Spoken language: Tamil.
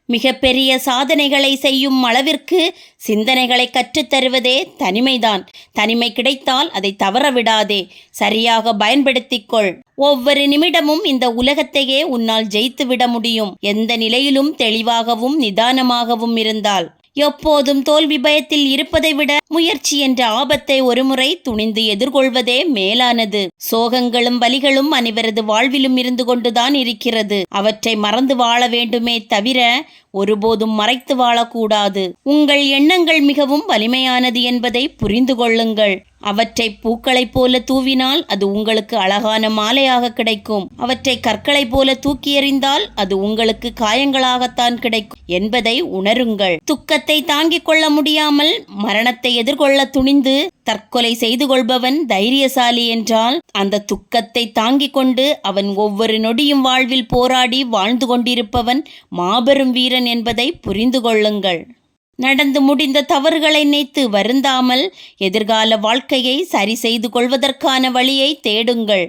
மிகப்பெரிய சாதனைகளை செய்யும் அளவிற்கு சிந்தனைகளை கற்றுத்தருவதே தனிமைதான். தனிமை கிடைத்தால் அதை தவறவிடாதே, சரியாக பயன்படுத்திக்கொள். ஒவ்வொரு நிமிடமும் இந்த உலகத்தையே உன்னால் ஜெயித்துவிட முடியும், எந்த நிலையிலும் தெளிவாகவும் நிதானமாகவும் இருந்தால். எப்போதும் தோல்வி பயத்தில் இருப்பதை விட முயற்சி என்ற ஆபத்தை ஒருமுறை துணிந்து எதிர்கொள்வதே மேலானது. சோகங்களும் வலிகளும் அனைவரது வாழ்விலும் இருந்து கொண்டுதான் இருக்கிறது. அவற்றை மறந்து வாழ வேண்டுமே தவிர ஒருபோதும் மறைத்து வாழக்கூடாது. உங்கள் எண்ணங்கள் மிகவும் வலிமையானது என்பதை புரிந்து கொள்ளுங்கள். அவற்றை பூக்களைப் போல தூவினால் அது உங்களுக்கு அழகான மாலையாக கிடைக்கும். அவற்றை கற்களைப் போல தூக்கி எறிந்தால் அது உங்களுக்கு காயங்களாகத்தான் கிடைக்கும் என்பதை உணருங்கள். துக்கத்தை தாங்கிக் கொள்ள முடியாமல் மரணத்தை எதிர்கொள்ள துணிந்து தற்கொலை செய்து கொள்பவன் தைரியசாலி என்றால், அந்த துக்கத்தை தாங்கிக் கொண்டு அவன் ஒவ்வொரு நொடியும் வாழ்வில் போராடி வாழ்ந்து கொண்டிருப்பவன் மாபெரும் வீரன் என்பதை புரிந்து கொள்ளுங்கள். நடந்து முடிந்த தவறுகளை நினைத்து வருந்தாமல் எதிர்கால வாழ்க்கையை சரி செய்து கொள்வதற்கான வழியை தேடுங்கள்.